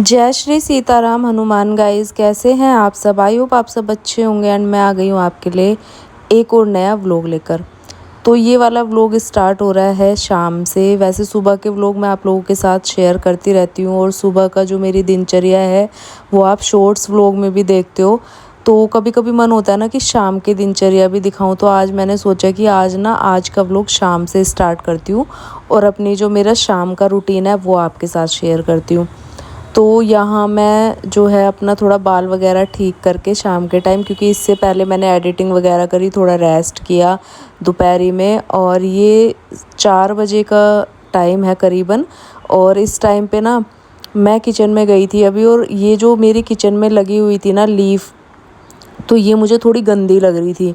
जय श्री सीताराम हनुमान गाइस, कैसे हैं आप सब। आई होप आप सब अच्छे होंगे। एंड मैं आ गई हूँ आपके लिए एक और नया व्लॉग लेकर। तो ये वाला व्लॉग स्टार्ट हो रहा है शाम से। वैसे सुबह के व्लॉग मैं आप लोगों के साथ शेयर करती रहती हूँ और सुबह का जो मेरी दिनचर्या है वो आप शॉर्ट्स व्लॉग में भी देखते हो। तो कभी कभी मन होता है ना कि शाम की दिनचर्या भी दिखाऊं। तो आज मैंने सोचा कि आज का व्लॉग शाम से स्टार्ट करती हूँ और अपनी जो मेरा शाम का रूटीन है वो आपके साथ शेयर करती हूँ। तो यहाँ मैं जो है अपना थोड़ा बाल वगैरह ठीक करके शाम के टाइम, क्योंकि इससे पहले मैंने एडिटिंग वगैरह करी, थोड़ा रेस्ट किया दोपहरी में। और ये 4 बजे का टाइम है करीबन। और इस टाइम पे ना मैं किचन में गई थी अभी, और ये जो मेरी किचन में लगी हुई थी ना लीफ, तो ये मुझे थोड़ी गंदी लग रही थी।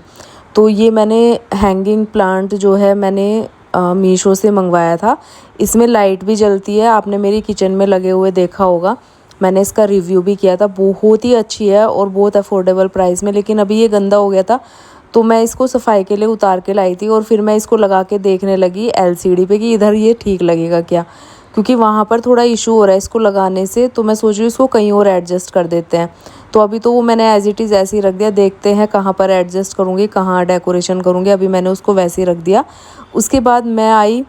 तो ये मैंने हैंगिंग प्लांट जो है मैंने मीशो से मंगवाया था। इसमें लाइट भी जलती है, आपने मेरी किचन में लगे हुए देखा होगा। मैंने इसका रिव्यू भी किया था, बहुत ही अच्छी है और बहुत अफोर्डेबल प्राइस में। लेकिन अभी ये गंदा हो गया था तो मैं इसको सफाई के लिए उतार के लाई थी और फिर मैं इसको लगा के देखने लगी एलसीडी पे कि इधर ये ठीक लगेगा क्या, क्योंकि वहाँ पर थोड़ा इशू हो रहा है इसको लगाने से। तो मैं सोच रही हूँ इसको कहीं और एडजस्ट कर देते हैं। तो अभी तो वो मैंने एज इट इज़ ऐसे ही रख दिया, देखते हैं कहाँ पर एडजस्ट करूँगी, कहाँ डेकोरेशन करूँगी। अभी मैंने उसको वैसे ही रख दिया। उसके बाद मैं आई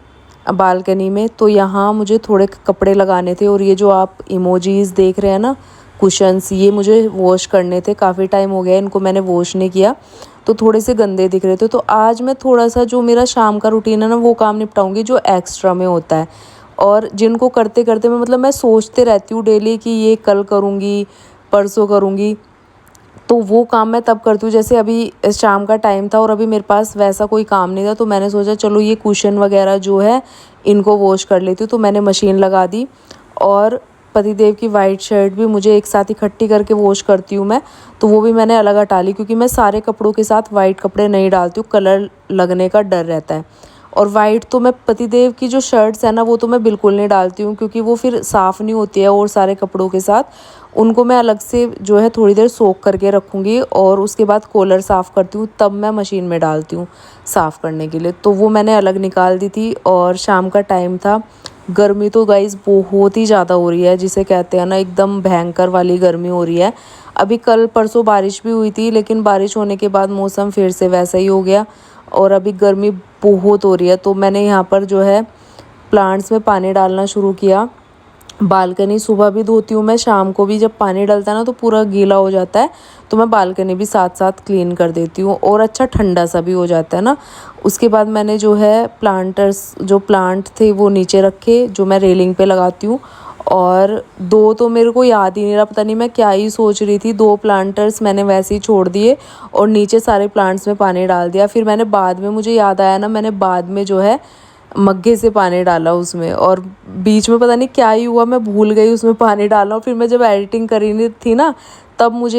बालकनी में, तो यहाँ मुझे थोड़े कपड़े लगाने थे। और ये जो आप इमोजीज देख रहे हैं ना, कुशन्स, ये मुझे वॉश करने थे। काफ़ी टाइम हो गया इनको मैंने वॉश नहीं किया, तो थोड़े से गंदे दिख रहे थे। तो आज मैं थोड़ा सा जो मेरा शाम का रूटीन है ना वो काम निपटाऊंगी जो एक्स्ट्रा में होता है, और जिनको करते करते मैं सोचते रहती हूँ डेली कि ये कल करूँगी, परसों करूँगी। तो वो काम मैं तब करती हूँ जैसे अभी शाम का टाइम था और अभी मेरे पास वैसा कोई काम नहीं था। तो मैंने सोचा चलो ये कुशन वगैरह जो है इनको वॉश कर लेती हूँ। तो मैंने मशीन लगा दी और पतिदेव की वाइट शर्ट भी मुझे एक साथ इकट्ठी करके वॉश करती हूँ मैं। तो वो भी मैंने अलग हटा ली, क्योंकि मैं सारे कपड़ों के साथ वाइट कपड़े नहीं डालती हूँ, कलर लगने का डर रहता है। और वाइट तो मैं पतिदेव की जो शर्ट्स है ना वो तो मैं बिल्कुल नहीं डालती हूँ, क्योंकि वो फिर साफ़ नहीं होती है। और सारे कपड़ों के साथ उनको मैं अलग से जो है थोड़ी देर सोख करके रखूँगी और उसके बाद कॉलर साफ़ करती हूँ, तब मैं मशीन में डालती हूँ साफ़ करने के लिए। तो वो मैंने अलग निकाल दी थी। और शाम का टाइम था। गर्मी तो गाइज़ बहुत ही ज़्यादा हो रही है, जिसे कहते हैं ना एकदम भयंकर वाली गर्मी हो रही है। अभी कल परसों बारिश भी हुई थी, लेकिन बारिश होने के बाद मौसम फिर से वैसा ही हो गया और अभी गर्मी बहुत हो रही है। तो मैंने यहाँ पर जो है प्लांट्स में पानी डालना शुरू किया। बालकनी सुबह भी धोती हूँ मैं, शाम को भी जब पानी डलता है ना तो पूरा गीला हो जाता है, तो मैं बालकनी भी साथ साथ क्लीन कर देती हूँ और अच्छा ठंडा सा भी हो जाता है ना। उसके बाद मैंने जो है जो प्लांट थे वो नीचे रखे, जो मैं रेलिंग पे लगाती हूँ। और 2 तो मेरे को याद ही नहीं रहा, पता नहीं मैं क्या ही सोच रही थी, 2 प्लांटर्स मैंने वैसे ही छोड़ दिए और नीचे सारे प्लांट्स में पानी डाल दिया। फिर मैंने बाद में मुझे याद आया ना, मैंने बाद में जो है मग्गे से पानी डाला उसमें, और बीच में पता नहीं क्या ही हुआ, मैं भूल गई उसमें पानी डालना। और फिर मैं जब एडिटिंग करी नहीं थी ना, तब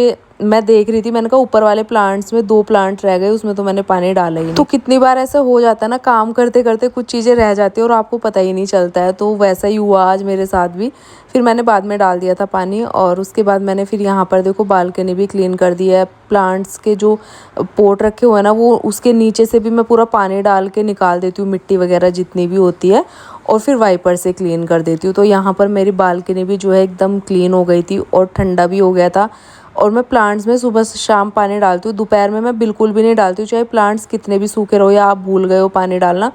मैं देख रही थी, मैंने कहा ऊपर वाले प्लांट्स में 2 प्लांट रह गए, उसमें तो मैंने पानी डाला ही नहीं। तो कितनी बार ऐसा हो जाता है ना, काम करते करते कुछ चीज़ें रह जाती है और आपको पता ही नहीं चलता है। तो वैसा ही हुआ आज मेरे साथ भी। फिर मैंने बाद में डाल दिया था पानी। और उसके बाद मैंने फिर यहाँ पर देखो बालकनी भी क्लीन कर दी है। प्लांट्स के जो पोट रखे हुए हैं ना, वो उसके नीचे से भी मैं पूरा पानी डाल के निकाल देती हूँ, मिट्टी वगैरह जितनी भी होती है, और फिर वाइपर से क्लीन कर देती हूँ। तो यहाँ पर मेरी बालकनी भी जो है एकदम क्लीन हो गई थी और ठंडा भी हो गया था। और मैं प्लांट्स में सुबह से शाम पानी डालती हूँ, दोपहर में मैं बिल्कुल भी नहीं डालती हूँ, चाहे प्लांट्स कितने भी सूखे रहो या आप भूल गए हो पानी डालना,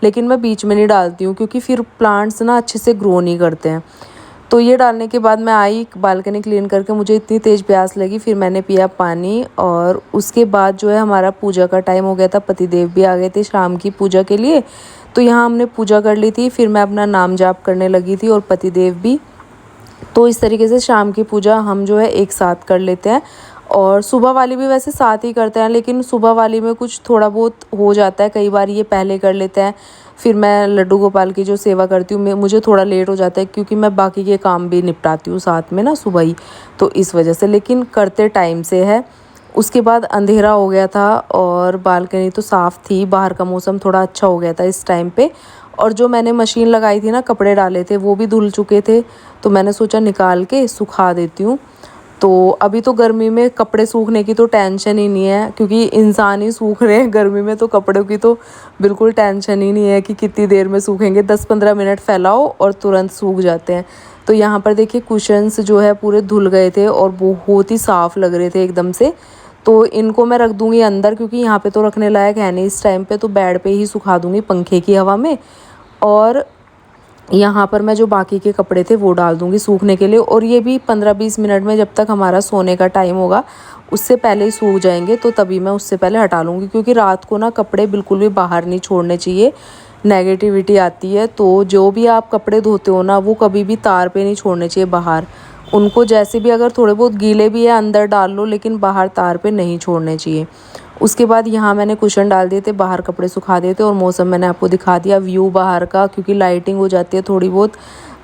लेकिन मैं बीच में नहीं डालती हूँ, क्योंकि फिर प्लांट्स ना अच्छे से ग्रो नहीं करते हैं। तो ये डालने के बाद मैं आई बालकनी क्लीन करके, मुझे इतनी तेज़ प्यास लगी, फिर मैंने पिया पानी। और उसके बाद जो है हमारा पूजा का टाइम हो गया था, पतिदेव भी आ गए थे शाम की पूजा के लिए। तो यहाँ हमने पूजा कर ली थी, फिर मैं अपना नाम जाप करने लगी थी और पतिदेव भी। तो इस तरीके से शाम की पूजा हम जो है एक साथ कर लेते हैं। और सुबह वाली भी वैसे साथ ही करते हैं, लेकिन सुबह वाली में कुछ थोड़ा बहुत हो जाता है, कई बार ये पहले कर लेते हैं, फिर मैं लड्डू गोपाल की जो सेवा करती हूँ मुझे थोड़ा लेट हो जाता है, क्योंकि मैं बाकी के काम भी निपटाती हूँ साथ में ना सुबह ही, तो इस वजह से। लेकिन करते टाइम से है। उसके बाद अंधेरा हो गया था और बालकनी तो साफ़ थी, बाहर का मौसम थोड़ा अच्छा हो गया था इस टाइम पे। और जो मैंने मशीन लगाई थी ना, कपड़े डाले थे वो भी धुल चुके थे, तो मैंने सोचा निकाल के सुखा देती हूँ। तो अभी तो गर्मी में कपड़े सूखने की तो टेंशन ही नहीं है, क्योंकि इंसान ही सूख रहे हैं गर्मी में, तो कपड़ों की तो बिल्कुल टेंशन ही नहीं है कि कितनी देर में सूखेंगे। 10-15 मिनट फैलाओ और तुरंत सूख जाते हैं। तो यहाँ पर देखिए कुशन्स जो है पूरे धुल गए थे और बहुत ही साफ़ लग रहे थे एकदम से। तो इनको मैं रख दूँगी अंदर, क्योंकि यहाँ पे तो रखने लायक है नहीं इस टाइम पे, तो बेड पे ही सुखा दूँगी पंखे की हवा में। और यहाँ पर मैं जो बाकी के कपड़े थे वो डाल दूँगी सूखने के लिए, और ये भी 15-20 मिनट में, जब तक हमारा सोने का टाइम होगा उससे पहले ही सूख जाएंगे, तो तभी मैं उससे पहले हटा लूँगी। क्योंकि रात को ना कपड़े बिल्कुल भी बाहर नहीं छोड़ने चाहिए, नेगेटिविटी आती है। तो जो भी आप कपड़े धोते हो ना, वो कभी भी तार पे नहीं छोड़ने चाहिए बाहर। उनको जैसे भी अगर थोड़े बहुत गीले भी है अंदर डाल लो, लेकिन बाहर तार पे नहीं छोड़ने चाहिए। उसके बाद यहाँ मैंने कुशन डाल दिए थे, बाहर कपड़े सुखा दिए थे, और मौसम मैंने आपको दिखा दिया व्यू बाहर का, क्योंकि लाइटिंग हो जाती है थोड़ी बहुत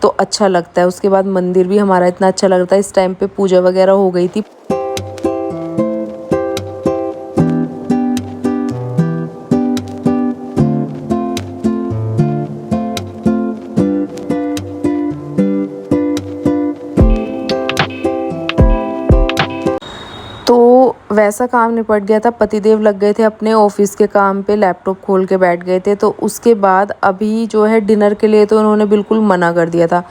तो अच्छा लगता है। उसके बाद मंदिर भी हमारा इतना अच्छा लगता है, इस टाइम पे पूजा वगैरह हो गई थी। तो वैसा काम निपट गया था, पतिदेव लग गए थे अपने ऑफिस के काम पे, लैपटॉप खोल के बैठ गए थे। तो उसके बाद अभी जो है डिनर के लिए तो उन्होंने बिल्कुल मना कर दिया था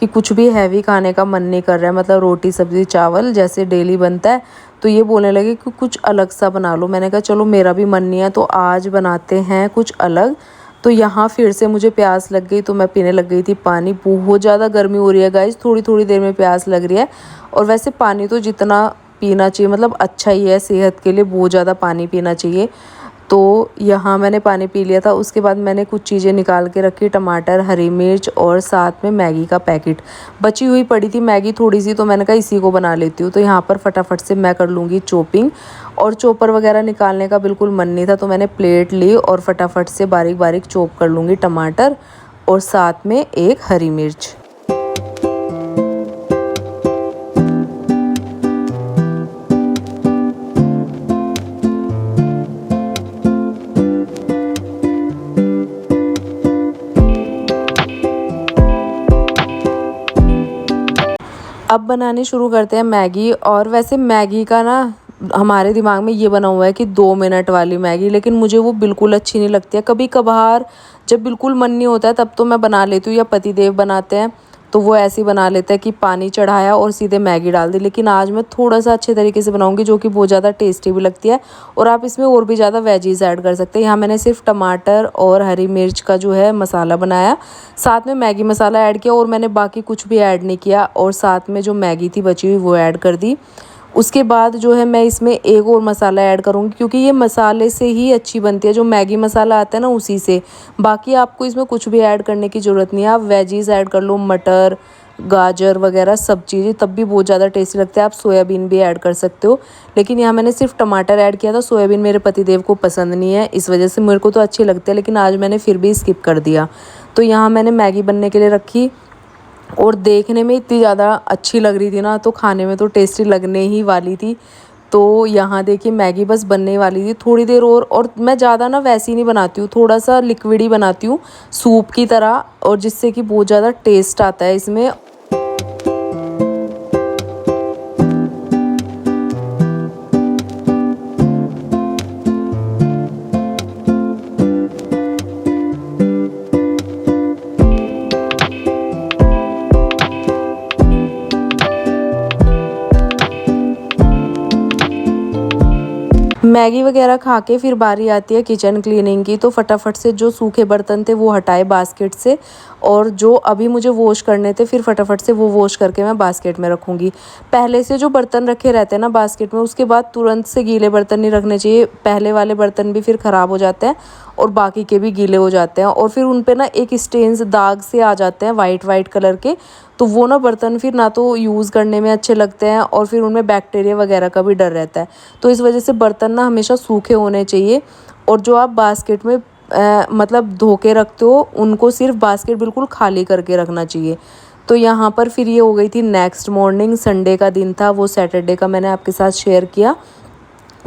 कि कुछ भी हैवी खाने का मन नहीं कर रहा है, मतलब रोटी सब्ज़ी चावल जैसे डेली बनता है। तो ये बोलने लगे कि कुछ अलग सा बना लो। मैंने कहा चलो मेरा भी मन नहीं है, तो आज बनाते हैं कुछ अलग। तो यहाँ फिर से मुझे प्यास लग गई, तो मैं पीने लग गई थी पानी। बहुत ज़्यादा गर्मी हो रही है गाइस, थोड़ी थोड़ी देर में प्यास लग रही है। और वैसे पानी तो जितना पीना चाहिए, मतलब अच्छा ही है सेहत के लिए, बहुत ज़्यादा पानी पीना चाहिए। तो यहाँ मैंने पानी पी लिया था। उसके बाद मैंने कुछ चीज़ें निकाल के रखी, टमाटर, हरी मिर्च और साथ में मैगी का पैकेट। बची हुई पड़ी थी मैगी थोड़ी सी, तो मैंने कहा इसी को बना लेती हूँ। तो यहाँ पर फटाफट से मैं कर लूँगी चॉपिंग, और चॉपर वगैरह निकालने का बिल्कुल मन नहीं था, तो मैंने प्लेट ली और फटाफट से बारीक बारीक चॉप कर लूँगी टमाटर और साथ में एक हरी मिर्च। अब बनाने शुरू करते हैं मैगी। और वैसे मैगी का ना हमारे दिमाग में ये बना हुआ है कि 2 मिनट वाली मैगी, लेकिन मुझे वो बिल्कुल अच्छी नहीं लगती है। कभी कभार जब बिल्कुल मन नहीं होता है तब तो मैं बना लेती हूँ, या पतिदेव बनाते हैं तो वो ऐसे ही बना लेते हैं कि पानी चढ़ाया और सीधे मैगी डाल दी। लेकिन आज मैं थोड़ा सा अच्छे तरीके से बनाऊंगी, जो कि बहुत ज़्यादा टेस्टी भी लगती है। और आप इसमें और भी ज़्यादा वेजीज ऐड कर सकते हैं। यहाँ मैंने सिर्फ टमाटर और हरी मिर्च का जो है मसाला बनाया, साथ में मैगी मसाला ऐड किया, और मैंने बाकी कुछ भी ऐड नहीं किया। और साथ में जो मैगी थी बची हुई वो ऐड कर दी। उसके बाद जो है मैं इसमें एक और मसाला ऐड करूँगी, क्योंकि ये मसाले से ही अच्छी बनती है, जो मैगी मसाला आता है ना उसी से। बाकी आपको इसमें कुछ भी ऐड करने की ज़रूरत नहीं है। आप वेजीज ऐड कर लो, मटर, गाजर वगैरह सब चीज़ें, तब भी बहुत ज़्यादा टेस्टी लगता है। आप सोयाबीन भी ऐड कर सकते हो, लेकिन यहाँ मैंने सिर्फ टमाटर ऐड किया था। सोयाबीन मेरे पतिदेव को पसंद नहीं है, इस वजह से मेरे को तो अच्छे लगते हैं, लेकिन आज मैंने फिर भी स्किप कर दिया। तो यहाँ मैंने मैगी बनने के लिए रखी, और देखने में इतनी ज़्यादा अच्छी लग रही थी ना, तो खाने में तो टेस्टी लगने ही वाली थी। तो यहाँ देखिए मैगी बस बनने वाली थी, थोड़ी देर और मैं ज़्यादा ना वैसी नहीं बनाती हूँ, थोड़ा सा लिक्विड ही बनाती हूँ सूप की तरह, और जिससे कि बहुत ज़्यादा टेस्ट आता है इसमें। मैगी वगैरह खा के फिर बारी आती है किचन क्लीनिंग की। तो फटाफट से जो सूखे बर्तन थे वो हटाए बास्केट से, और जो अभी मुझे वॉश करने थे फिर फटाफट से वो वॉश करके मैं बास्केट में रखूँगी। पहले से जो बर्तन रखे रहते हैं ना बास्केट में, उसके बाद तुरंत से गीले बर्तन नहीं रखने चाहिए। पहले वाले बर्तन भी फिर ख़राब हो जाते हैं और बाकी के भी गीले हो जाते हैं, और फिर उन पे ना एक स्टेन्स दाग से आ जाते हैं वाइट वाइट कलर के। तो वो ना बर्तन फिर ना तो यूज़ करने में अच्छे लगते हैं, और फिर उनमें बैक्टीरिया वगैरह का भी डर रहता है। तो इस वजह से बर्तन ना हमेशा सूखे होने चाहिए। और जो आप बास्केट में मतलब धो के रखते हो, उनको सिर्फ बास्केट बिल्कुल खाली करके रखना चाहिए। तो यहाँ पर फिर ये हो गई थी नेक्स्ट मॉर्निंग, संडे का दिन था, वो सैटरडे का मैंने आपके साथ शेयर किया।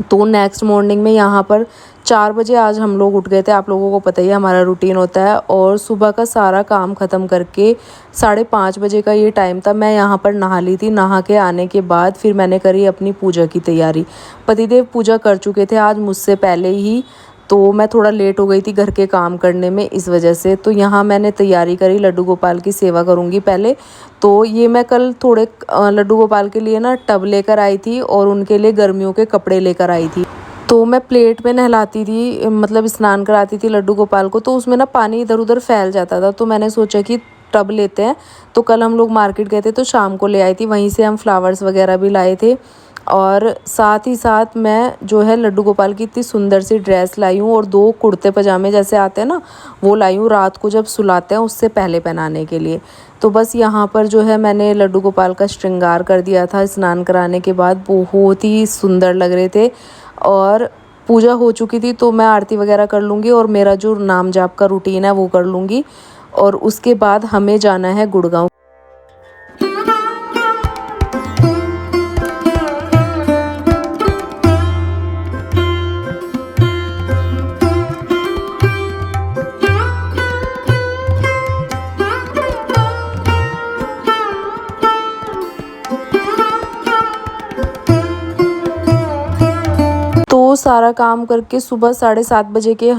तो नेक्स्ट मॉर्निंग में यहाँ पर 4 बजे आज हम लोग उठ गए थे। आप लोगों को पता ही है हमारा रूटीन होता है। और सुबह का सारा काम ख़त्म करके 5:30 बजे का ये टाइम था, मैं यहाँ पर नहा ली थी। नहा के आने के बाद फिर मैंने करी अपनी पूजा की तैयारी। पतिदेव पूजा कर चुके थे आज मुझसे पहले ही। तो मैं थोड़ा लेट हो गई थी घर के काम करने में इस वजह से। तो यहाँ मैंने तैयारी करी, लड्डू गोपाल की सेवा करूँगी पहले। तो ये मैं कल थोड़े लड्डू गोपाल के लिए ना टब लेकर आई थी और उनके लिए गर्मियों के कपड़े लेकर आई थी। तो मैं प्लेट में नहलाती थी, मतलब स्नान कराती थी लड्डू गोपाल को, तो उसमें ना पानी इधर उधर फैल जाता था। तो मैंने सोचा कि टब लेते हैं। तो कल हम लोग मार्केट गए थे तो शाम को ले आई थी, वहीं से हम फ्लावर्स वगैरह भी लाए थे। और साथ ही साथ मैं जो है लड्डू गोपाल की इतनी सुंदर सी ड्रेस लाई हूँ और 2 कुर्ते पजामे जैसे आते हैं ना, वो लाई हूँ रात को जब सुलाते हैं उससे पहले पहनाने के लिए। तो बस यहाँ पर जो है मैंने लड्डू गोपाल का श्रृंगार कर दिया था स्नान कराने के बाद, बहुत ही सुंदर लग रहे थे। और पूजा हो चुकी थी तो मैं आरती वगैरह कर लूँगी और मेरा जो नाम जाप का रूटीन है वो कर लूँगी। और उसके बाद हमें जाना है गुड़गांव। तो सारा काम करके सुबह 7:30 बजे के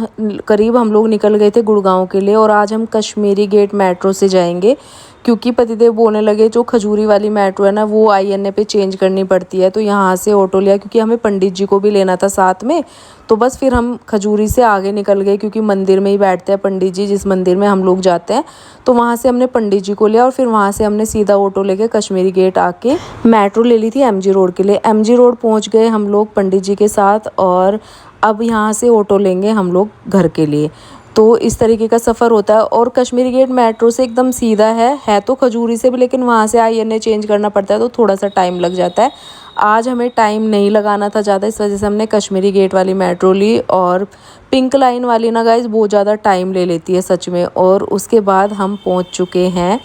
करीब हम लोग निकल गए थे गुड़गांव के लिए। और आज हम कश्मीरी गेट मेट्रो से जाएंगे, क्योंकि पतिदेव बोलने लगे जो खजूरी वाली मेट्रो है ना वो INA पे चेंज करनी पड़ती है। तो यहाँ से ऑटो लिया, क्योंकि हमें पंडित जी को भी लेना था साथ में। तो बस फिर हम खजूरी से आगे निकल गए, क्योंकि मंदिर में ही बैठते हैं पंडित जी, जिस मंदिर में हम लोग जाते हैं। तो वहाँ से हमने पंडित जी को लिया और फिर वहाँ से हमने सीधा ऑटो लेके कश्मीरी गेट आके मेट्रो ले ली थी MG रोड के लिए। MG रोड पहुँच गए हम लोग पंडित जी के साथ, और अब यहाँ से ऑटो लेंगे हम लोग घर के लिए। तो इस तरीके का सफ़र होता है। और कश्मीरी गेट मेट्रो से एकदम सीधा है तो खजूरी से भी, लेकिन वहाँ से INA चेंज करना पड़ता है तो थोड़ा सा टाइम लग जाता है। आज हमें टाइम नहीं लगाना था ज़्यादा, इस वजह से हमने कश्मीरी गेट वाली मेट्रो ली। और पिंक लाइन वाली ना गाइस बहुत ज़्यादा टाइम ले लेती है सच में। और उसके बाद हम पहुँच चुके हैं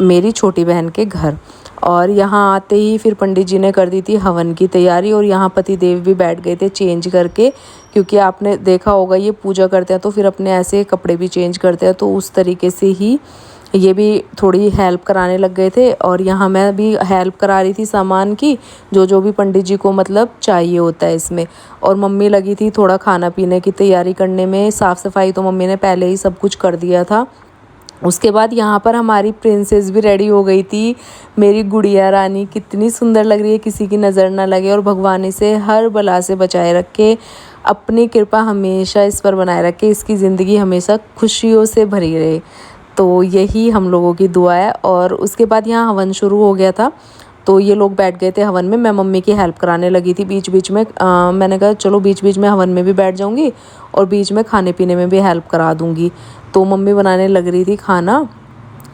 मेरी छोटी बहन के घर। और यहाँ आते ही फिर पंडित जी ने कर दी थी हवन की तैयारी, और यहाँ पति देव भी बैठ गए थे चेंज करके, क्योंकि आपने देखा होगा ये पूजा करते हैं तो फिर अपने ऐसे कपड़े भी चेंज करते हैं। तो उस तरीके से ही ये भी थोड़ी हेल्प कराने लग गए थे। और यहाँ मैं भी हेल्प करा रही थी सामान की, जो भी पंडित जी को मतलब चाहिए होता है इसमें। और मम्मी लगी थी थोड़ा खाना पीने की तैयारी करने में, साफ़ सफाई तो मम्मी ने पहले ही सब कुछ कर दिया था। उसके बाद यहाँ पर हमारी प्रिंसेस भी रेडी हो गई थी, मेरी गुड़िया रानी कितनी सुंदर लग रही है, किसी की नज़र ना लगे और भगवान इसे हर बला से बचाए रखे, अपनी कृपा हमेशा इस पर बनाए रखे, इसकी ज़िंदगी हमेशा खुशियों से भरी रहे। तो यही हम लोगों की दुआ है। और उसके बाद यहाँ हवन शुरू हो गया था, तो ये लोग बैठ गए थे हवन में। मैं मम्मी की हेल्प कराने लगी थी बीच बीच में। मैंने कहा चलो बीच बीच में हवन में भी बैठ जाऊंगी और बीच में खाने पीने में भी हेल्प करा दूंगी। तो मम्मी बनाने लग रही थी खाना,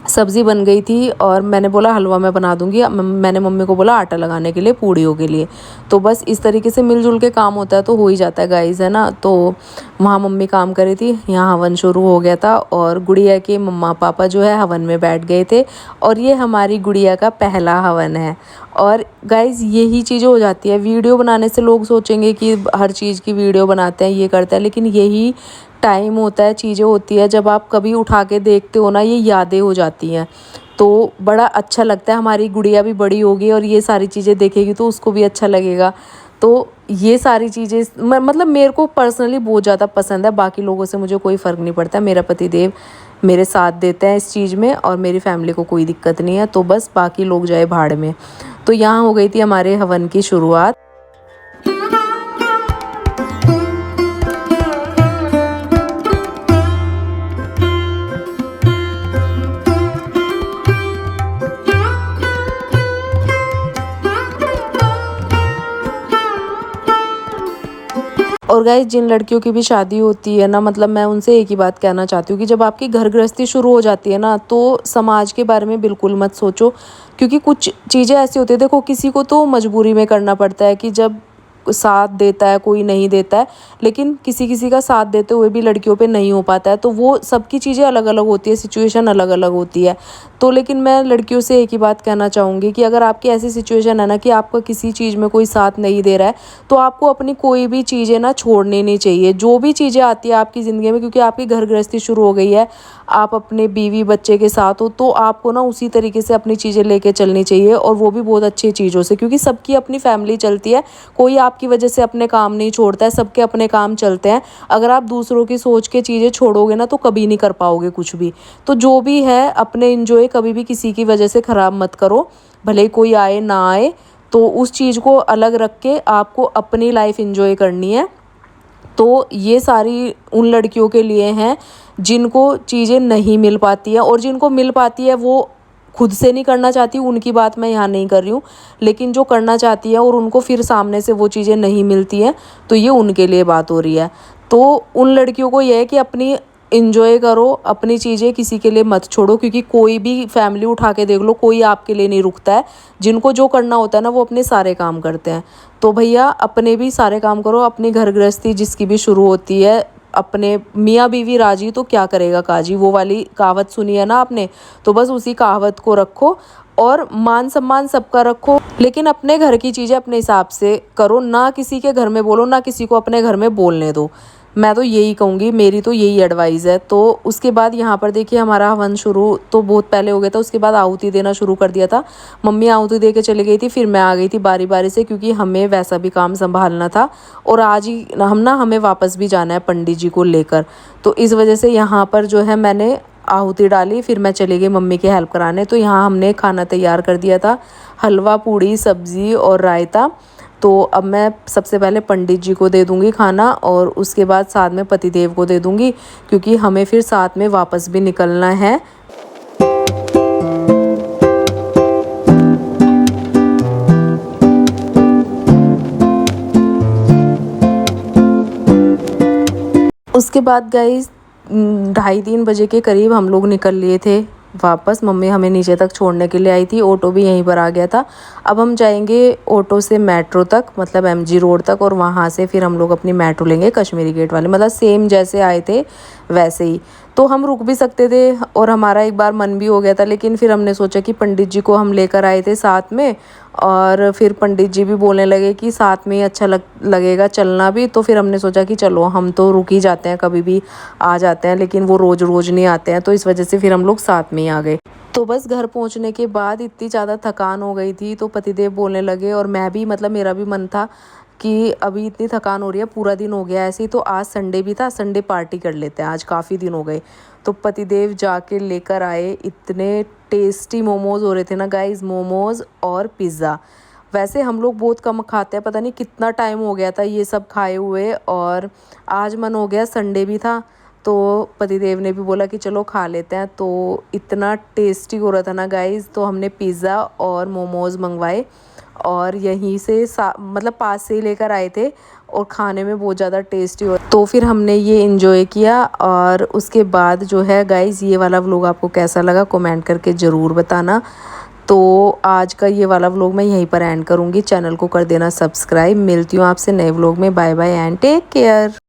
सब्ज़ी बन गई थी और मैंने बोला हलवा मैं बना दूंगी। मैंने मम्मी को बोला आटा लगाने के लिए पूड़ियों के लिए। तो बस इस तरीके से मिलजुल के काम होता है तो हो ही जाता है गाइस, है ना। तो वहाँ मम्मी काम कर रही थी, यहाँ हवन शुरू हो गया था और गुड़िया के मम्मा पापा जो है हवन में बैठ गए थे। और ये हमारी गुड़िया का पहला हवन है। और गाइस यही चीज़ें हो जाती है, वीडियो बनाने से लोग सोचेंगे कि हर चीज़ की वीडियो बनाते हैं, ये करते हैं, लेकिन यही टाइम होता है, चीज़ें होती है, जब आप कभी उठा के देखते हो ना ये यादें हो जाती हैं, तो बड़ा अच्छा लगता है। हमारी गुड़िया भी बड़ी होगी और ये सारी चीज़ें देखेगी तो उसको भी अच्छा लगेगा। तो ये सारी चीज़ें मतलब मेरे को पर्सनली बहुत ज़्यादा पसंद है, बाकी लोगों से मुझे कोई फ़र्क नहीं पड़ता। मेरा पतिदेव मेरे साथ देते हैं इस चीज़ में और मेरी फैमिली को कोई दिक्कत नहीं है, तो बस बाकी लोग जाए भाड़ में। तो यहाँ हो गई थी हमारे हवन की शुरुआत। और गाइस जिन लड़कियों की भी शादी होती है ना, मतलब मैं उनसे एक ही बात कहना चाहती हूँ कि जब आपकी घर गृहस्थी शुरू हो जाती है ना, तो समाज के बारे में बिल्कुल मत सोचो, क्योंकि कुछ चीज़ें ऐसी होती है, देखो किसी को तो मजबूरी में करना पड़ता है कि जब साथ देता है कोई नहीं देता है, लेकिन किसी किसी का साथ देते हुए भी लड़कियों पे नहीं हो पाता है। तो वो सबकी चीज़ें अलग अलग होती है, सिचुएशन अलग अलग होती है। तो लेकिन मैं लड़कियों से एक ही बात कहना चाहूँगी कि अगर आपकी ऐसी सिचुएशन है ना कि आपका किसी चीज़ में कोई साथ नहीं दे रहा है, तो आपको अपनी कोई भी चीज़ें ना छोड़नी नहीं चाहिए। जो भी चीज़ें आती है आपकी ज़िंदगी में, क्योंकि आपकी घर गृहस्थी शुरू हो गई है, आप अपने बीवी बच्चे के साथ हो, तो आपको ना उसी तरीके से अपनी चीज़ें लेके चलनी चाहिए, और वो भी बहुत अच्छी चीज़ों से, क्योंकि सबकी अपनी फैमिली चलती है। कोई आपकी वजह से अपने काम नहीं छोड़ता है, सबके अपने काम चलते हैं। अगर आप दूसरों की सोच के चीज़ें छोड़ोगे ना तो कभी नहीं कर पाओगे कुछ भी। तो जो भी है अपने इंजॉय कभी भी किसी की वजह से ख़राब मत करो, भले ही कोई आए ना आए। तो उस चीज़ को अलग रख के आपको अपनी लाइफ इंजॉय करनी है। तो ये सारी उन लड़कियों के लिए हैं जिनको चीज़ें नहीं मिल पाती है, और जिनको मिल पाती है वो खुद से नहीं करना चाहती, उनकी बात मैं यहाँ नहीं कर रही हूँ। लेकिन जो करना चाहती है और उनको फिर सामने से वो चीज़ें नहीं मिलती हैं, तो ये उनके लिए बात हो रही है। तो उन लड़कियों को ये है कि अपनी इंजॉय करो, अपनी चीज़ें किसी के लिए मत छोड़ो, क्योंकि कोई भी फैमिली उठा के देख लो, कोई आपके लिए नहीं रुकता है। जिनको जो करना होता है ना वो अपने सारे काम करते हैं। तो भैया अपने भी सारे काम करो, अपनी घर गृहस्थी जिसकी भी शुरू होती है, अपने मियाँ बीवी राजी तो क्या करेगा काजी, वो वाली कहावत सुनी है ना आपने। तो बस उसी कहावत को रखो, और मान सम्मान सबका रखो, लेकिन अपने घर की चीज़ें अपने हिसाब से करो, ना किसी के घर में बोलो, ना किसी को अपने घर में बोलने दो। मैं तो यही कहूँगी, मेरी तो यही एडवाइस है। तो उसके बाद यहाँ पर देखिए हमारा हवन शुरू तो बहुत पहले हो गया था। उसके बाद आहुति देना शुरू कर दिया था। मम्मी आहुति दे के चली गई थी, फिर मैं आ गई थी बारी बारी से, क्योंकि हमें वैसा भी काम संभालना था। और आज ही हमें वापस भी जाना है पंडित जी को लेकर। तो इस वजह से यहाँ पर जो है मैंने आहुति डाली, फिर मैं चली गई मम्मी की हेल्प कराने। तो यहाँ हमने खाना तैयार कर दिया था, हलवा पूड़ी सब्ज़ी और रायता। तो अब मैं सबसे पहले पंडित जी को दे दूंगी खाना, और उसके बाद साथ में पतिदेव को दे दूंगी, क्योंकि हमें फिर साथ में वापस भी निकलना है। उसके बाद गाइस 2:30-3 बजे के करीब हम लोग निकल लिए थे वापस। मम्मी हमें नीचे तक छोड़ने के लिए आई थी, ऑटो भी यहीं पर आ गया था। अब हम जाएंगे ऑटो से मेट्रो तक, मतलब MG रोड तक, और वहाँ से फिर हम लोग अपनी मेट्रो लेंगे कश्मीरी गेट वाले, मतलब सेम जैसे आए थे वैसे ही। तो हम रुक भी सकते थे, और हमारा एक बार मन भी हो गया था, लेकिन फिर हमने सोचा कि पंडित जी को हम लेकर आए थे साथ में, और फिर पंडित जी भी बोलने लगे कि साथ में ही अच्छा लगेगा चलना भी। तो फिर हमने सोचा कि चलो हम तो रुक ही जाते हैं, कभी भी आ जाते हैं, लेकिन वो रोज़ रोज़ नहीं आते हैं। तो इस वजह से फिर हम लोग साथ में ही आ गए। तो बस घर पहुंचने के बाद इतनी ज़्यादा थकान हो गई थी, तो पतिदेव बोलने लगे, और मैं भी, मतलब मेरा भी मन था कि अभी इतनी थकान हो रही है, पूरा दिन हो गया ऐसे ही, तो आज संडे भी था, संडे पार्टी कर लेते हैं, आज काफ़ी दिन हो गए। तो पतिदेव जाके लेकर आए, इतने टेस्टी मोमोज़ हो रहे थे ना गाइस, मोमोज़ और पिज़्ज़ा। वैसे हम लोग बहुत कम खाते हैं, पता नहीं कितना टाइम हो गया था ये सब खाए हुए, और आज मन हो गया, संडे भी था। तो पतिदेव ने भी बोला कि चलो खा लेते हैं। तो इतना टेस्टी हो रहा था ना गाइस, तो हमने पिज़्ज़ा और मोमोज़ मंगवाए, और यहीं से मतलब पास से ही लेकर आए थे, और खाने में बहुत ज़्यादा टेस्टी हो। तो फिर हमने ये एंजॉय किया। और उसके बाद जो है गाइस, ये वाला व्लॉग आपको कैसा लगा कमेंट करके ज़रूर बताना। तो आज का ये वाला व्लॉग मैं यहीं पर एंड करूँगी। चैनल को कर देना सब्सक्राइब। मिलती हूँ आपसे नए व्लॉग में। Bye bye and take care.